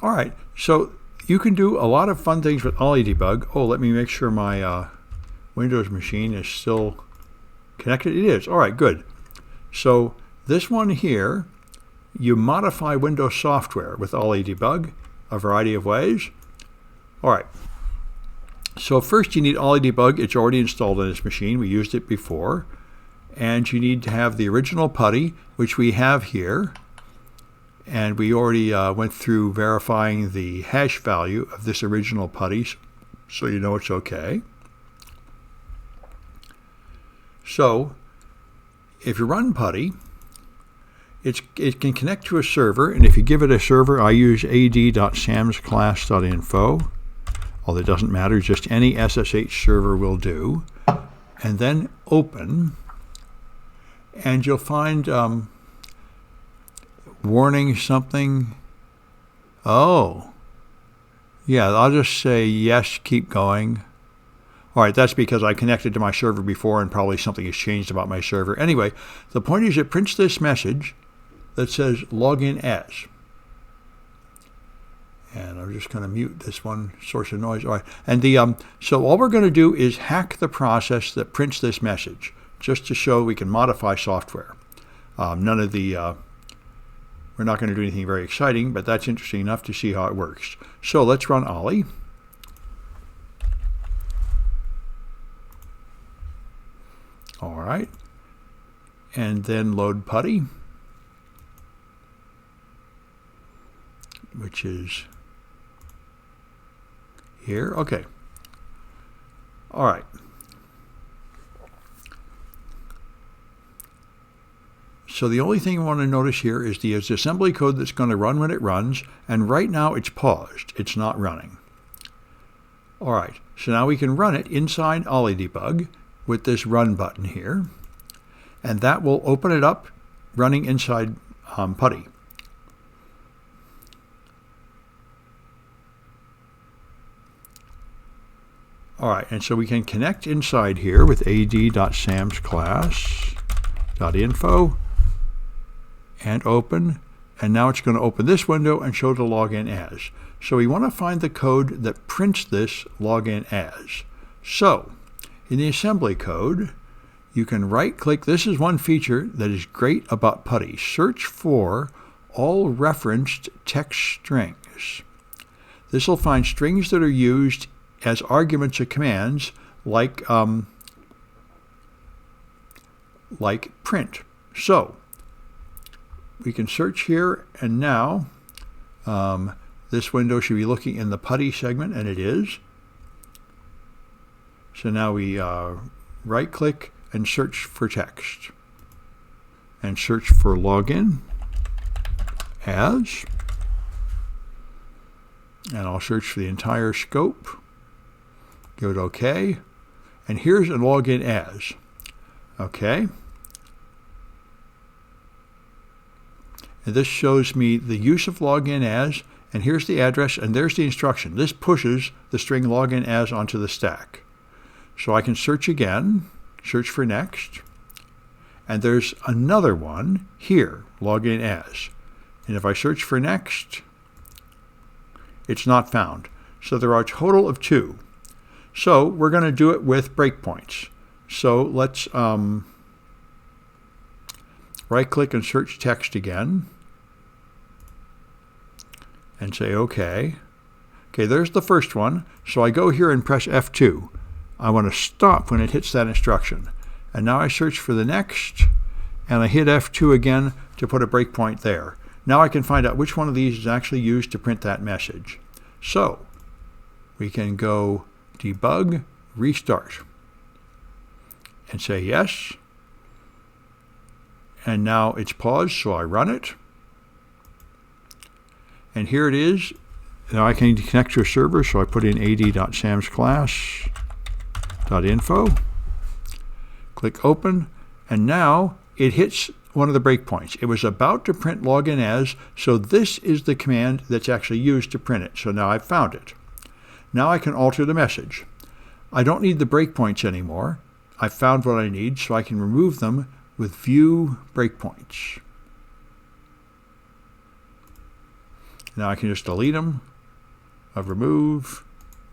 All right, so you can do a lot of fun things with Ollydbg. Oh, let me make sure my Windows machine is still connected. It is. All right, good. So this one here, you modify Windows software with Ollydbg a variety of ways. All right. So first you need Ollydbg. It's already installed on this machine. We used it before. And you need to have the original PuTTY, which we have here. And we already went through verifying the hash value of this original PuTTY, so you know it's okay. So if you run PuTTY, it can connect to a server, and if you give it a server, I use ad.samsclass.info, although it doesn't matter, just any SSH server will do, and then open, and you'll find warning something. Oh, yeah, I'll just say yes, keep going. All right, that's because I connected to my server before and probably something has changed about my server. Anyway, the point is it prints this message that says login as. And I'm just going to mute this one source of noise. All right, and so all we're going to do is hack the process that prints this message, just to show we can modify software. We're not going to do anything very exciting, but that's interesting enough to see how it works. So let's run Ollie. All right, and then load PuTTY, which is here. Okay. All right. So the only thing you want to notice here is the assembly code that's going to run when it runs, and right now it's paused. It's not running. All right, so now we can run it inside Ollydbg with this run button here, and that will open it up running inside PuTTY. All right, and so we can connect inside here with ad.samsclass.info and open, and now it's going to open this window and show the login as. So we want to find the code that prints this login as. So in the assembly code, you can right-click. This is one feature that is great about PuTTY. Search for all referenced text strings. This will find strings that are used as arguments of commands like print. So we can search here, and now this window should be looking in the PuTTY segment, and it is. So now we right-click and search for text, and search for login as, and I'll search for the entire scope. Give it OK, and here's a login as. Okay. And this shows me the use of login as, and here's the address, and there's the instruction. This pushes the string login as onto the stack. So I can search again, search for next, and there's another one here, login as. And if I search for next, it's not found. So there are a total of 2. So we're going to do it with breakpoints. So let's right-click and search text again, and say OK. Okay, there's the first one. So I go here and press F2. I want to stop when it hits that instruction. And now I search for the next, and I hit F2 again to put a breakpoint there. Now I can find out which one of these is actually used to print that message. So we can go debug, restart, and say yes. And now it's paused, so I run it. And here it is. Now I can connect to a server, so I put in ad.samsclass.info. Click open, and now it hits one of the breakpoints. It was about to print login as, so this is the command that's actually used to print it. So now I've found it. Now I can alter the message. I don't need the breakpoints anymore. I've found what I need, so I can remove them with View Breakpoints. Now I can just delete them, remove,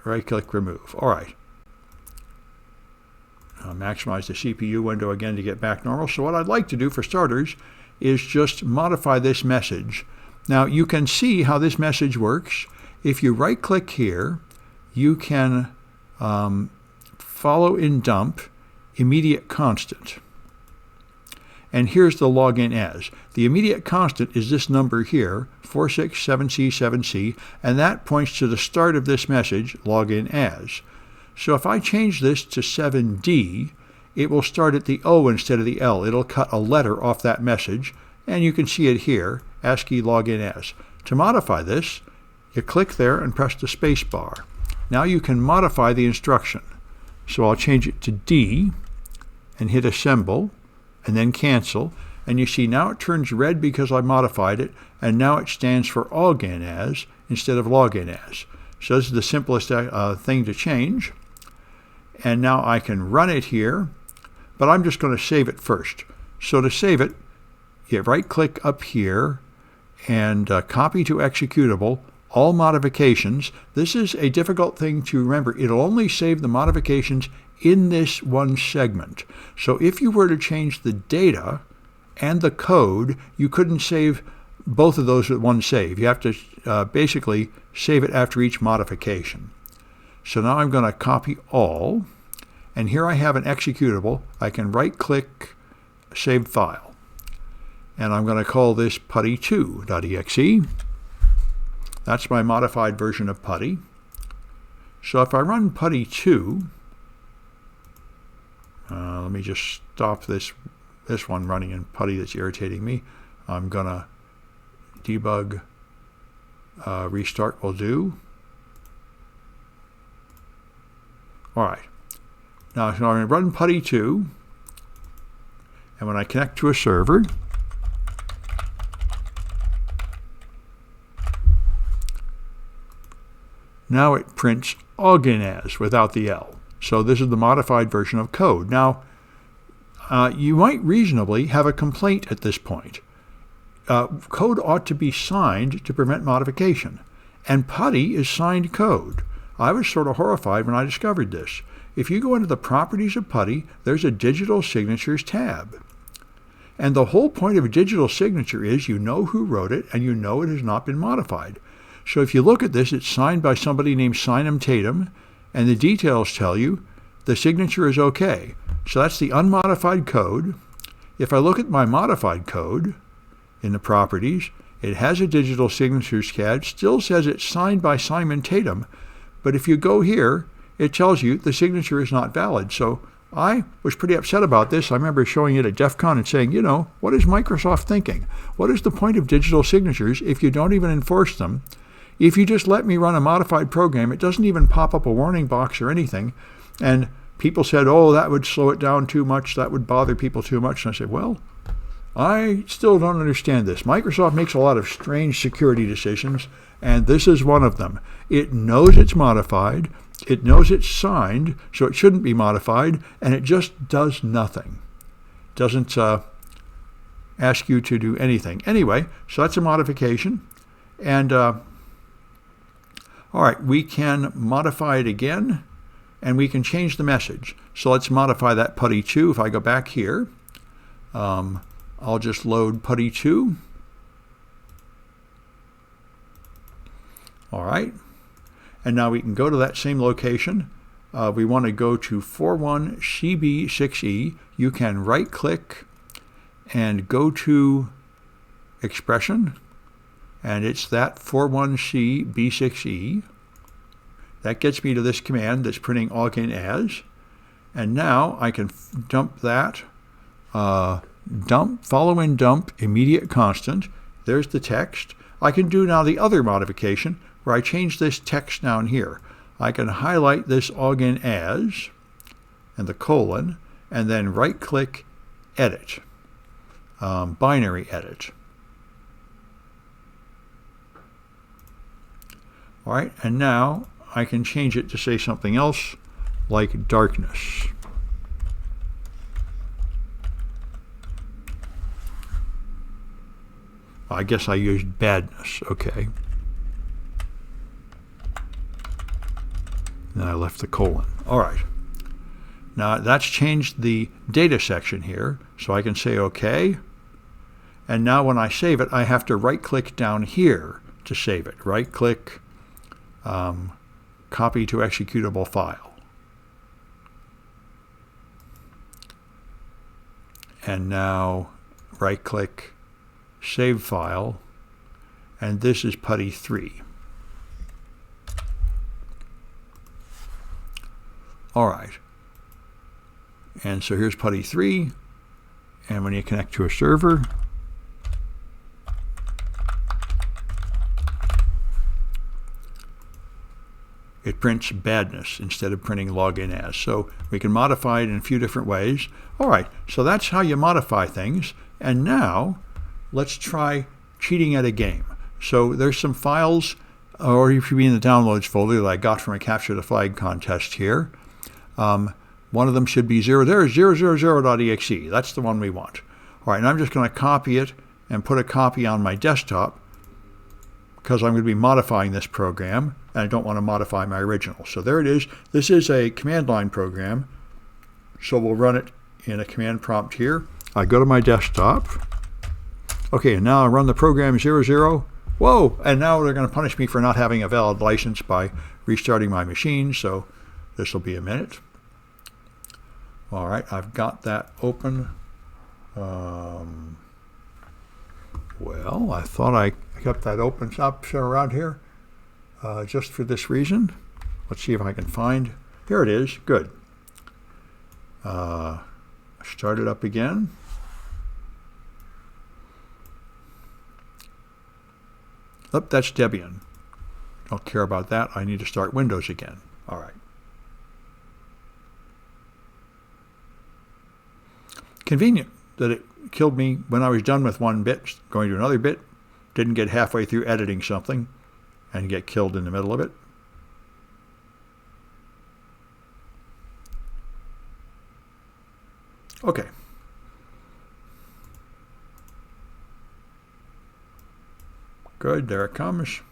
right-click, remove. All right. Maximize the CPU window again to get back normal. So what I'd like to do for starters is just modify this message. Now you can see how this message works. If you right-click here, you can follow in dump immediate constant. And here's the login as. The immediate constant is this number here, 467C7C, and that points to the start of this message, login as. So if I change this to 7D, it will start at the O instead of the L. It'll cut a letter off that message, and you can see it here, ASCII login as. To modify this, you click there and press the space bar. Now you can modify the instruction. So I'll change it to D and hit assemble and then cancel. And you see now it turns red because I modified it, and now it stands for login as instead of login as. So this is the simplest thing to change. And now I can run it here, but I'm just going to save it first. So to save it, you right-click up here and copy to executable, all modifications. This is a difficult thing to remember. It'll only save the modifications in this one segment. So if you were to change the data and the code, you couldn't save both of those with one save. You have to basically save it after each modification. So now I'm going to copy all, and here I have an executable. I can right-click Save File, and I'm going to call this putty2.exe. That's my modified version of putty. So if I run putty2, let me just stop this one running in putty that's irritating me. I'm going to debug restart will do. All right. Now I'm going to run putty2, and when I connect to a server, now it prints login as without the L. So this is the modified version of code. Now, you might reasonably have a complaint at this point. Code ought to be signed to prevent modification, and putty is signed code. I was sort of horrified when I discovered this. If you go into the properties of putty, there's a digital signatures tab. And the whole point of a digital signature is you know who wrote it and you know it has not been modified. So if you look at this, it's signed by somebody named Simon Tatum, and the details tell you the signature is okay. So that's the unmodified code. If I look at my modified code in the properties, it has a digital signatures tab, still says it's signed by Simon Tatum, but if you go here, it tells you the signature is not valid. So I was pretty upset about this. I remember showing it at DEF CON and saying, you know, what is Microsoft thinking? What is the point of digital signatures if you don't even enforce them? If you just let me run a modified program, it doesn't even pop up a warning box or anything. And people said, oh, that would slow it down too much. That would bother people too much. And I said, well, I still don't understand this. Microsoft makes a lot of strange security decisions, and this is one of them. It knows it's modified. It knows it's signed, so it shouldn't be modified, and it just does nothing. It doesn't ask you to do anything. Anyway, so that's a modification. And all right, we can modify it again, and we can change the message. So let's modify that putty2. If I go back here, I'll just load putty2. All right. And now we can go to that same location. We want to go to 41CB6E. You can right-click and go to expression, and it's that 41CB6E. That gets me to this command that's printing login as. And now I can dump that, follow in dump immediate constant. There's the text. I can do now the other modification where I change this text down here. I can highlight this login as and the colon, and then right-click edit, binary edit. All right, and now I can change it to say something else like darkness. I guess I used badness, okay. And then I left the colon. All right. Now that's changed the data section here, so I can say OK. And now when I save it, I have to right-click down here to save it. Right-click, copy to executable file. And now right-click, save file, and this is putty 3. All right. And so here's putty 3, and when you connect to a server, it prints badness instead of printing login as. So we can modify it in a few different ways. All right, so that's how you modify things. And now let's try cheating at a game. So there's some files, or you should be in the downloads folder that I got from a Capture the Flag contest here. One of them should be 0.000.exe. That's the one we want. All right, and I'm just going to copy it and put a copy on my desktop because I'm going to be modifying this program, and I don't want to modify my original. So there it is. This is a command line program, so we'll run it in a command prompt here. I go to my desktop. Okay, and now I run the program 00. Whoa, and now they're going to punish me for not having a valid license by restarting my machine, so this will be a minute. All right, I've got that open. Well, I thought I kept that open up around here just for this reason. Let's see if I can find. Here it is. Good. Start it up again. Oh, that's Debian. Don't care about that. I need to start Windows again. All right. Convenient that it killed me when I was done with one bit, going to another bit, didn't get halfway through editing something and get killed in the middle of it. Okay. Good, there it comes.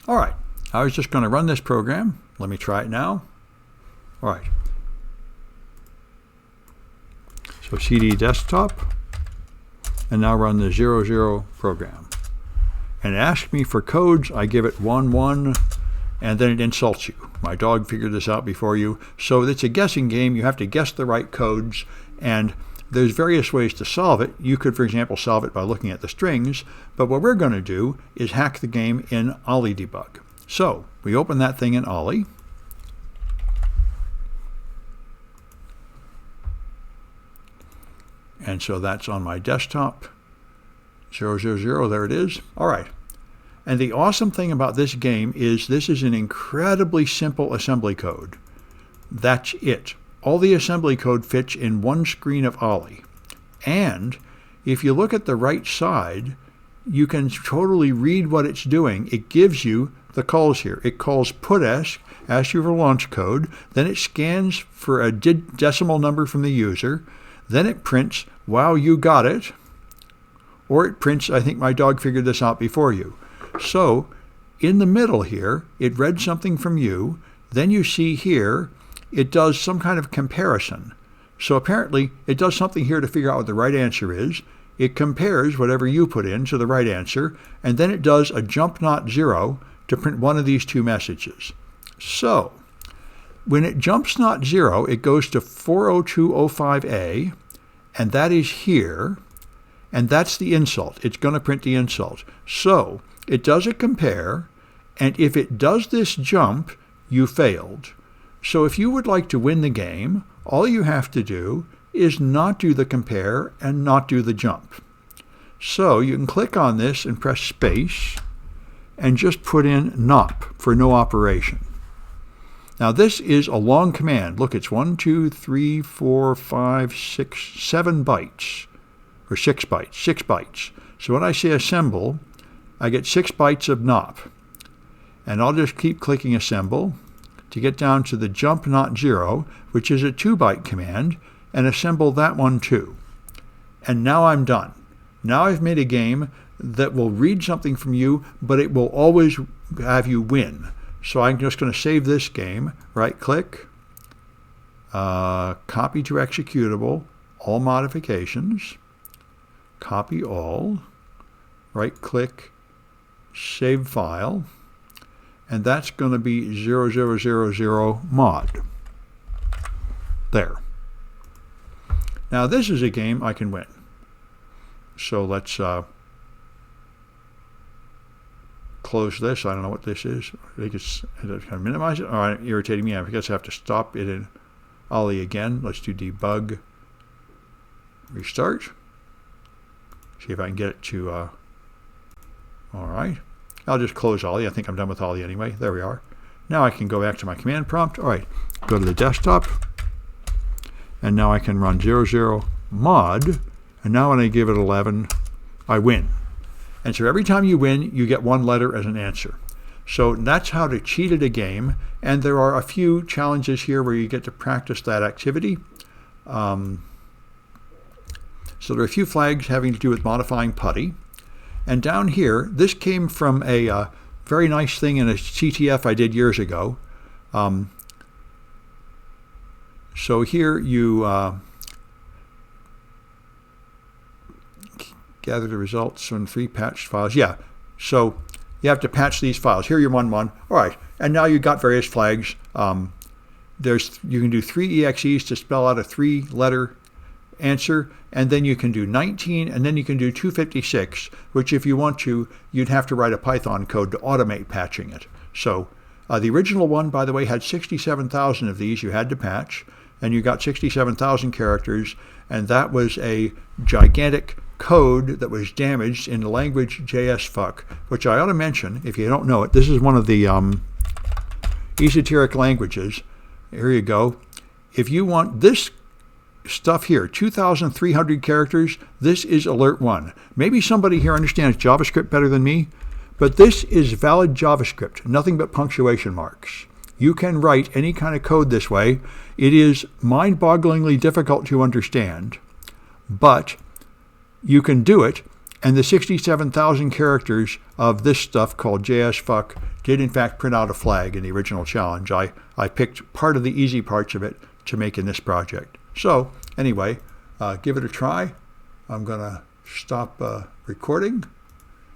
All right, I was just going to run this program. Let me try it now. All right. So CD desktop, and now run the 00 program. And ask me for codes. I give it 1, 1, and then it insults you. My dog figured this out before you. So it's a guessing game. You have to guess the right codes, and there's various ways to solve it. You could, for example, solve it by looking at the strings, but what we're going to do is hack the game in Ollydbg. So we open that thing in Olly. And so that's on my desktop. 000, there it is. All right. And the awesome thing about this game is this is an incredibly simple assembly code. That's it. All the assembly code fits in one screen of Olly. And if you look at the right side, you can totally read what it's doing. It gives you the calls here. It calls putesc, asks you for launch code, then it scans for a decimal number from the user, then it prints, wow, you got it, or it prints, I think my dog figured this out before you. So in the middle here, it read something from you, then you see here, it does some kind of comparison. So apparently it does something here to figure out what the right answer is. It compares whatever you put in to the right answer, and then it does a jump not 0 to print one of these two messages. So when it jumps not 0, it goes to 40205A, and that is here, and that's the insult. It's going to print the insult. So it does a compare, and if it does this jump, you failed. So if you would like to win the game, all you have to do is not do the compare and not do the jump. So you can click on this and press space and just put in NOP for no operation. Now this is a long command. Look, it's 1, 2, 3, 4, 5, 6, 7 bytes, or 6 bytes, 6 bytes. So when I say assemble, I get 6 bytes of NOP. And I'll just keep clicking assemble to get down to the jump not 0, which is a 2-byte command, and assemble that one too. And now I'm done. Now I've made a game that will read something from you, but it will always have you win. So I'm just going to save this game, right-click, copy to executable, all modifications, copy all, right-click, save file, and that's going to be 0000 mod. There. Now this is a game I can win. So let's close this. I don't know what this is. I think it's kind of minimize it. All right, irritating me. I guess I have to stop it in Ollie again. Let's do debug, restart. See if I can get it to, all right. I'll just close Ollie. I think I'm done with Ollie anyway. There we are. Now I can go back to my command prompt. All right, go to the desktop. And now I can run 00 mod. And now when I give it 11, I win. And so every time you win, you get one letter as an answer. So that's how to cheat at a game. And there are a few challenges here where you get to practice that activity. So there are a few flags having to do with modifying putty. And down here, this came from a very nice thing in a CTF I did years ago. So here you gather the results from 3 patched files. Yeah, so you have to patch these files. Here you're 1.1. All right, and now you've got various flags. You can do 3 EXEs to spell out a 3-letter answer, and then you can do 19, and then you can do 256, which if you want to, you'd have to write a Python code to automate patching it. So the original one, by the way, had 67,000 of these you had to patch, and you got 67,000 characters, and that was a gigantic code that was damaged in the language JS-fuck, which I ought to mention, if you don't know it, this is one of the esoteric languages. Here you go. If you want this stuff here, 2,300 characters, this is alert 1. Maybe somebody here understands JavaScript better than me, but this is valid JavaScript, nothing but punctuation marks. You can write any kind of code this way. It is mind-bogglingly difficult to understand, but you can do it, and the 67,000 characters of this stuff called JS-fuck did in fact print out a flag in the original challenge. I picked part of the easy parts of it to make in this project. So anyway, give it a try. I'm going to stop recording.